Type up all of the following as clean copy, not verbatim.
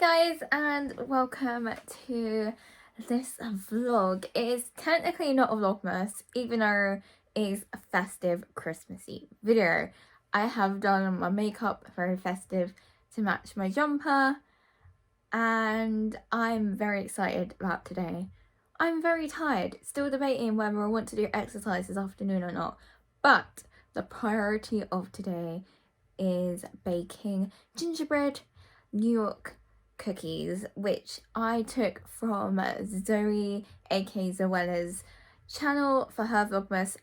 guys, and welcome to this vlog. It is technically not a vlogmas, even though it is a festive Christmassy video. I have done my makeup very festive to match my jumper, and I'm very excited about today. I'm very tired, still debating whether I want to do exercise this afternoon or not, but the priority of today is baking gingerbread New York cookies, which I took from Zoe, aka Zoella's channel for her vlogmas,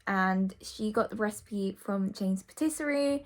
and she got the recipe from Jane's Patisserie,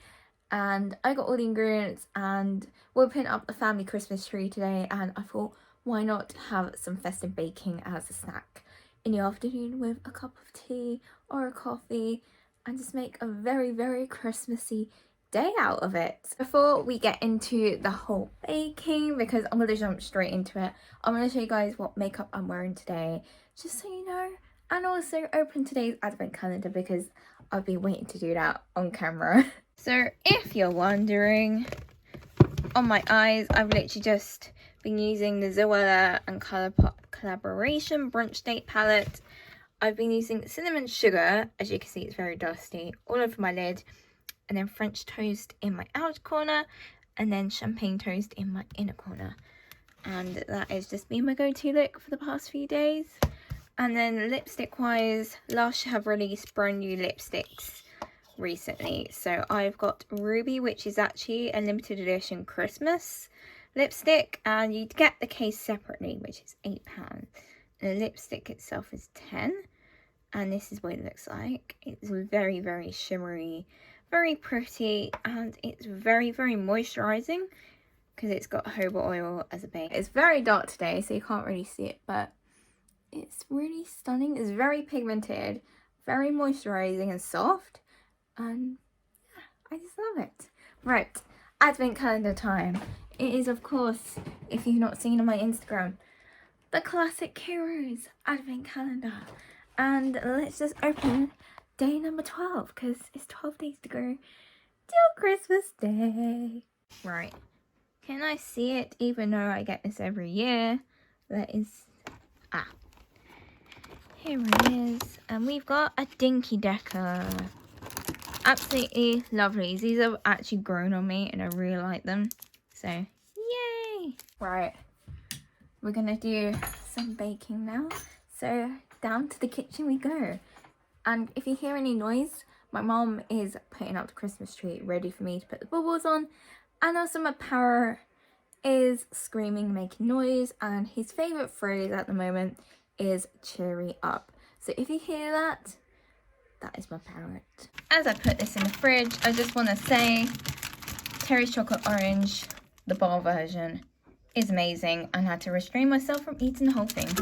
and I got all the ingredients, and we're putting up the family Christmas tree today, and I thought, why not have some festive baking as a snack in the afternoon with a cup of tea or a coffee, and just make a very, very Christmassy day out of it. Before we get into the whole baking, because I'm going to jump straight into it, I'm going to show you guys what makeup I'm wearing today, just so you know, and also open today's advent calendar because I've been waiting to do that on camera. So if you're wondering, on my eyes, I've literally just been using the Zoella and Colourpop collaboration brunch date palette. I've been using cinnamon sugar, as you can see it's very dusty, all over my lid, and then French toast in my outer corner, and then champagne toast in my inner corner. And that has just been my go-to look for the past few days. And then lipstick wise, Lush have released brand new lipsticks recently. So I've got Ruby, which is actually a limited edition Christmas lipstick, and you get the case separately, which is £8. And the lipstick itself is 10, and this is what it looks like. It's very, very shimmery, very pretty, and it's very, very moisturizing because it's got jojoba oil as a base. It's very dark today, so you can't really see it, but it's really stunning. It's very pigmented, very moisturizing and soft, and yeah, I just love it. Right, advent calendar time. It is, of course, if you've not seen on my Instagram, the classic Heroes advent calendar. And let's just open day number 12, because it's 12 days to go till Christmas Day. Right, can I see it even though I get this every year? That is, here it is. And we've got a Dinky Decker. Absolutely lovely. These have actually grown on me and I really like them. So, yay! Right, we're gonna do some baking now. So, down to the kitchen we go. And if you hear any noise, my mom is putting up the Christmas tree ready for me to put the bubbles on. And also my parrot is screaming, making noise. And his favourite phrase at the moment is cheery up. So if you hear that, that is my parrot. As I put this in the fridge, I just want to say Terry's Chocolate Orange, the bar version, is amazing. I had to restrain myself from eating the whole thing,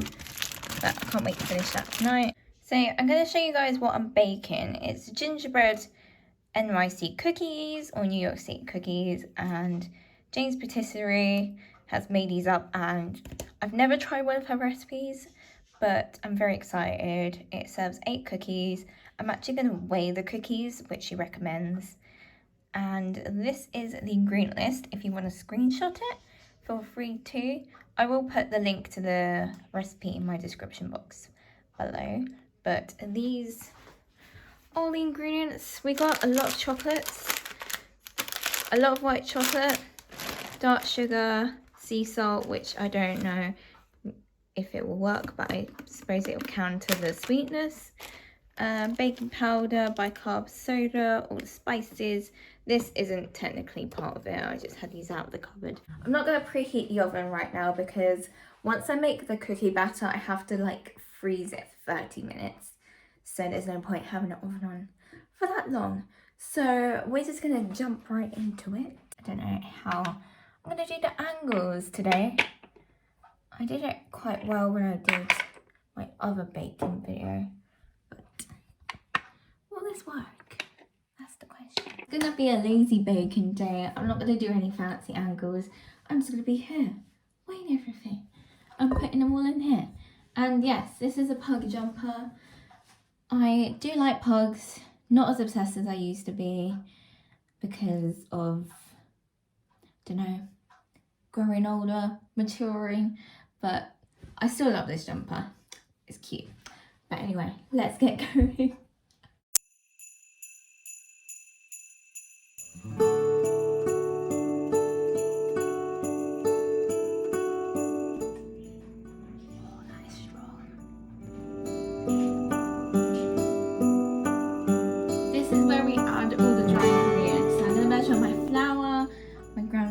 but I can't wait to finish that tonight. So I'm going to show you guys what I'm baking. It's gingerbread NYC cookies, or New York City cookies, and Jane's Patisserie has made these up, and I've never tried one of her recipes, but I'm very excited. It serves 8 cookies. I'm actually going to weigh the cookies, which she recommends. And this is the ingredient list. If you want to screenshot it, feel free to. I will put the link to the recipe in my description box below. But these are all the ingredients. We got a lot of chocolates, a lot of white chocolate, dark sugar, sea salt, which I don't know if it will work, but I suppose it will counter the sweetness. Baking powder, bicarb soda, all the spices. This isn't technically part of it, I just had these out of the cupboard. I'm not going to preheat the oven right now because once I make the cookie batter, I have to like freeze it for 30 minutes. So there's no point having the oven on for that long. So we're just going to jump right into it. I don't know how I'm going to do the angles today. I did it quite well when I did my other baking video, but will this work? That's the question. It's gonna be a lazy baking day. I'm not gonna do any fancy angles. I'm just gonna be here, weighing everything. I'm putting them all in here. And yes, this is a pug jumper. I do like pugs, not as obsessed as I used to be because of, don't know, growing older, maturing, but I still love this jumper. It's cute. But anyway, let's get going.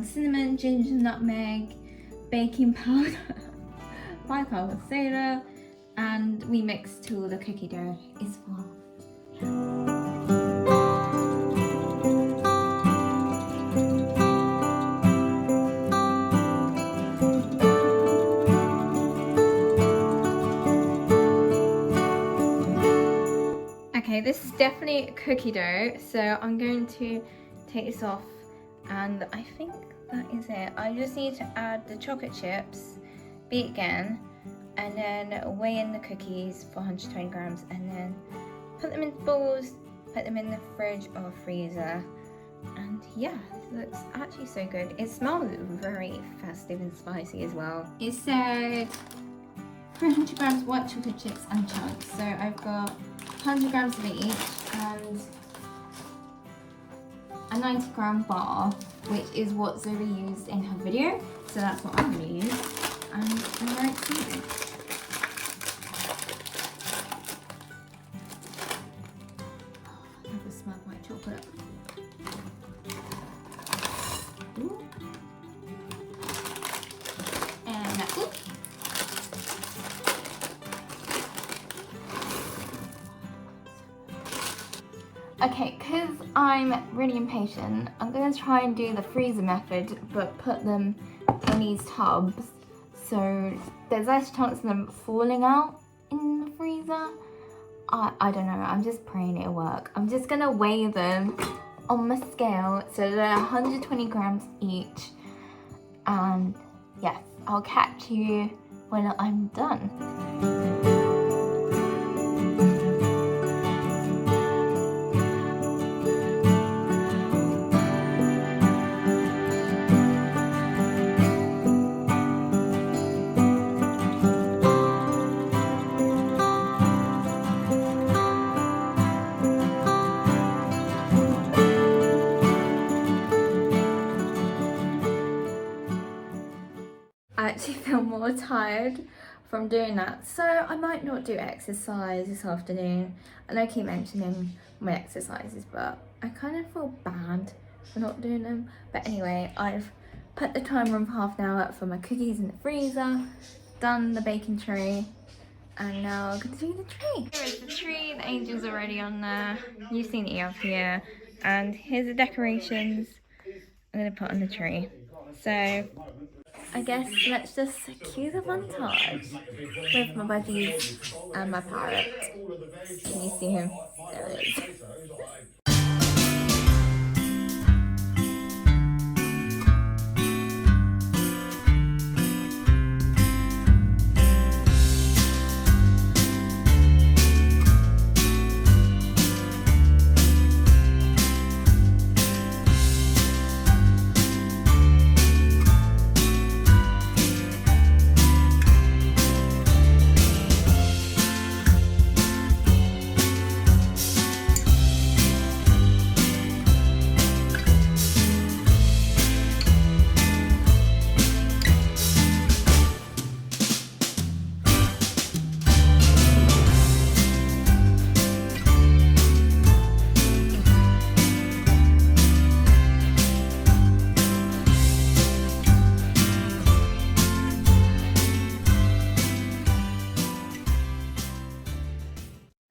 Cinnamon, ginger, nutmeg, baking powder, 5 powder soda, and we mix till the cookie dough is formed. Okay, this is definitely cookie dough, so I'm going to take this off, and I think that is it. I just need to add the chocolate chips, beat again, and then weigh in the cookies for 120 grams, and then put them in balls, put them in the fridge or freezer. And yeah, it looks actually so good. It smells very festive and spicy as well. It said 300 grams white chocolate chips and chunks. So I've got 100 grams of each and a 90-gram bar, which is what Zoe used in her video. So that's what I'm going to use. And I'm very excited. I love the smell of white chocolate. Ooh. And ooh. Okay, because I'm really impatient, I'm going to try and do the freezer method, but put them in these tubs so there's less chance of them falling out in the freezer. I don't know, I'm just praying it'll work. I'm just going to weigh them on my scale so they're 120 grams each. And yes, I'll catch you when I'm done. I actually feel more tired from doing that, so I might not do exercise this afternoon. And I keep mentioning my exercises, but I kind of feel bad for not doing them. But anyway, I've put the timer on for half an hour for my cookies in the freezer, done the baking tray, and now I'm going to do the tree. Here is the tree, the angel's already on there. You've seen it up here. And here's the decorations I'm going to put on the tree. So I guess let's just cue the montage with my buddies and my parrot. Can you see him? There it is.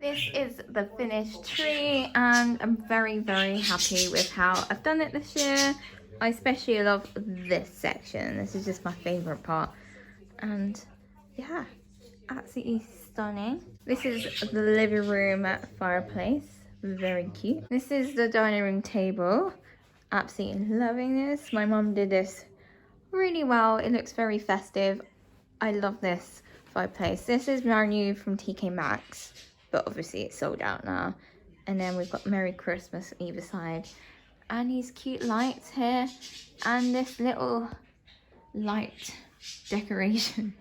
This is the finished tree, and I'm very, very happy with how I've done it this year. I especially love this section. This is just my favourite part. And yeah, absolutely stunning. This is the living room fireplace. Very cute. This is the dining room table. Absolutely loving this. My mum did this really well. It looks very festive. I love this fireplace. This is brand new from TK Maxx, but obviously it's sold out now. And then we've got Merry Christmas on either side. And these cute lights here. And this little light decoration.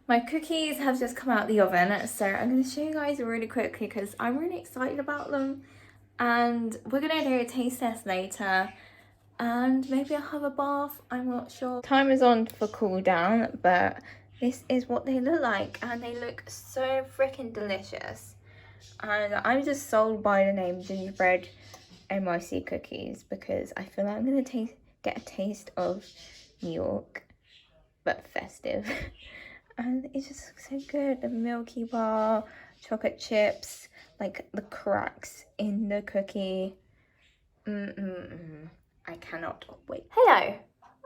My cookies have just come out of the oven, so I'm going to show you guys really quickly because I'm really excited about them. And we're going to do a taste test later. And maybe I'll have a bath, I'm not sure. Time is on for cool down, but this is what they look like. And they look so freaking delicious. And I'm just sold by the name Gingerbread NYC cookies because I feel like I'm going to get a taste of New York, but festive. And it just looks so good. The milky bar, chocolate chips, like the cracks in the cookie. I cannot wait. Hello.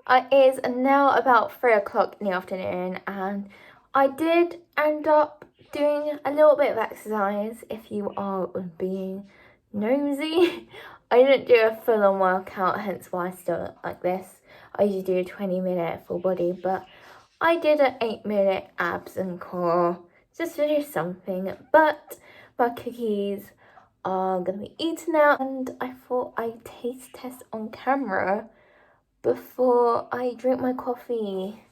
It is now about 3 o'clock in the afternoon, and I did end up doing a little bit of exercise, if you are being nosy. I didn't do a full-on workout, hence why I still look like this. I usually do a 20-minute full body, but I did an 8-minute abs and core, just to do something. But my cookies are gonna be eaten out, and I thought I'd taste test on camera before I drink my coffee.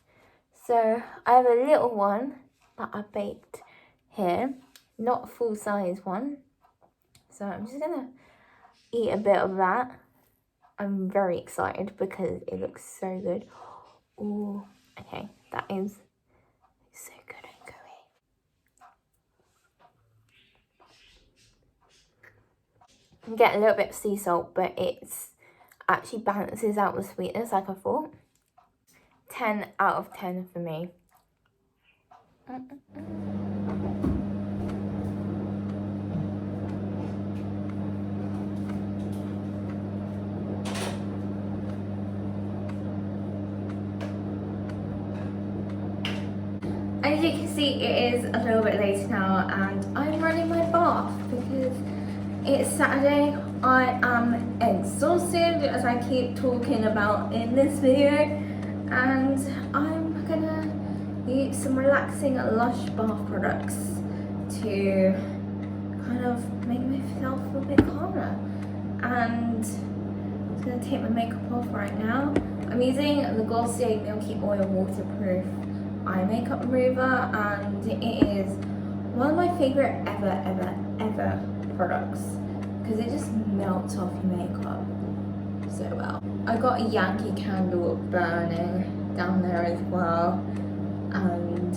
So I have a little one that I baked here, not a full-size one. So I'm just gonna eat a bit of that. I'm very excited because it looks so good. Oh, okay, that is so good and gooey. I'm getting a little bit of sea salt, but it's actually balances out the sweetness like I thought. 10 out of 10 for me. As you can see, it is a little bit late now and I'm running my bath because it's Saturday. I am exhausted, as I keep talking about in this video, and I'm gonna use some relaxing Lush bath products to kind of make myself a bit calmer. And I'm gonna take my makeup off right now. I'm using the Glossier Milky Oil Waterproof Eye Makeup Remover, and it is one of my favorite ever products because it just melts off your makeup so well. I got a Yankee candle burning down there as well, and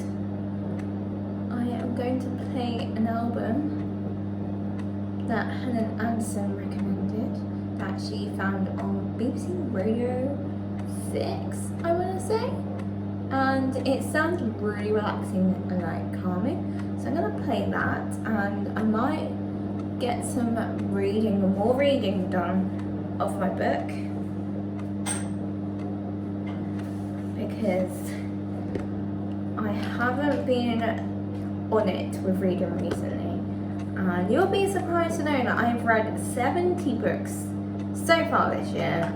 I am going to play an album that Helen Anderson recommended that she found on BBC Radio 6, I want to say. And it sounds really relaxing and like calming. So I'm gonna play that, and I might get some more reading done of my book because I haven't been on it with reading recently. And you'll be surprised to know that I've read 70 books so far this year,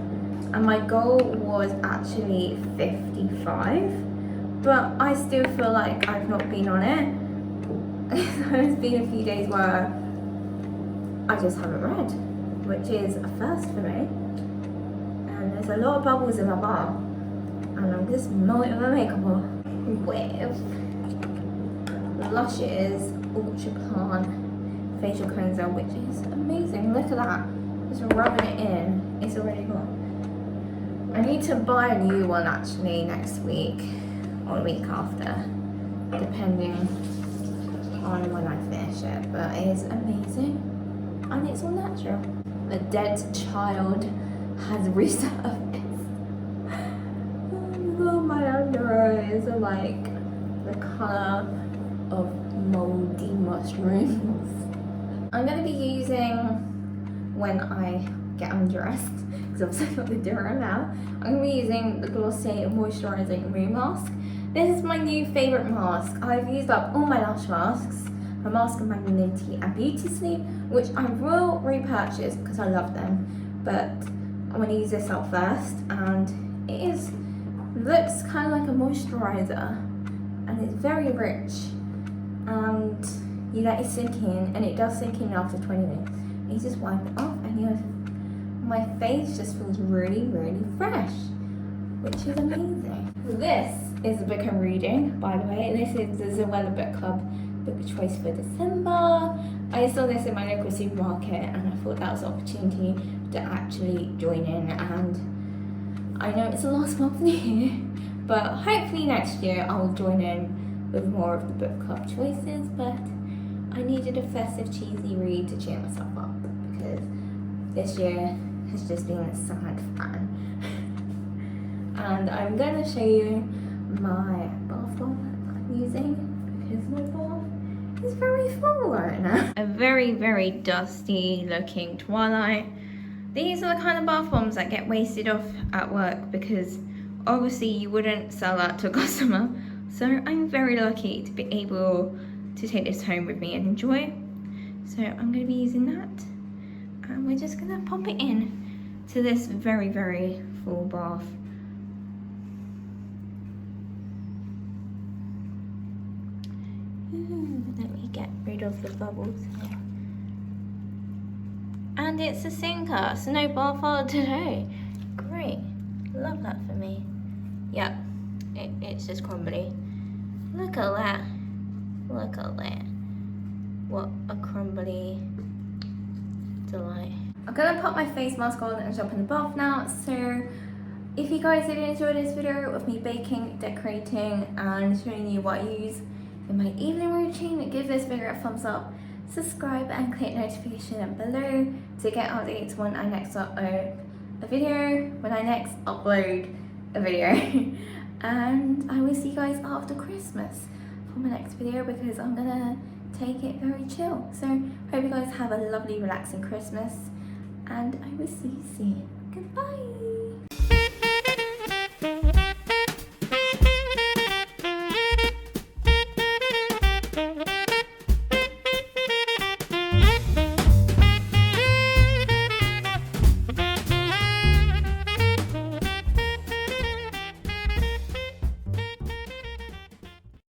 and my goal was actually 55, but I still feel like I've not been on it. There's been a few days where I just haven't read, which is a first for me. And there's a lot of bubbles in my bar, and I'm just melting my makeup off with Lush's Ultra Plan Facial Cleanser, which is amazing. Look at that. Just rubbing it in. It's already gone. I need to buy a new one actually next week or the week after, depending on when I finish it. But it is amazing, and it's all natural. A dead child has resurfaced. Oh, my under eyes are like the colour of mouldy mushrooms. I'm going to be using, when I get undressed, because obviously I've got the dinner now, I'm going to be using the Glossier Moisturising Moon Mask. This is my new favourite mask. I've used up all my Lush masks, my Mask of Magnanimity and Beauty Sleep, which I will repurchase because I love them, but I'm going to use this up first, and it looks kind of like a moisturiser, and it's very rich, and you let it sink in, and it does sink in after 20 minutes. You just wipe it off, and my face just feels really, really fresh, which is amazing. This is a book I'm reading, by the way. This is the Zoella Book Club book choice for December. I saw this in my local supermarket and I thought that was an opportunity to actually join in, and I know it's the last month of the year, but hopefully next year I'll join in with more of the book club choices. But I needed a festive cheesy read to cheer myself up because this year has just been a sad fun. And I'm going to show you my bath bomb that I'm using because my bath is very full right now. A very, very dusty looking Twilight. These are the kind of bath bombs that get wasted off at work because obviously you wouldn't sell that to a customer. So I'm very lucky to be able to take this home with me and enjoy. So I'm going to be using that. And we're just going to pop it in to this very, very full bath. Let me get rid of the bubbles here. And it's a sinker, so no bath water today. Great, love that for me. Yep, it's just crumbly. Look at that, look at that. What a crumbly delight. I'm gonna put my face mask on and jump in the bath now. So if you guys did enjoy this video of me baking, decorating and showing you what I use in my evening routine, give this video a thumbs up, subscribe and click notification below to get updates when I next upload a video, and I will see you guys after Christmas for my next video because I'm gonna take it very chill. So hope you guys have a lovely relaxing Christmas and I will see you soon. Goodbye.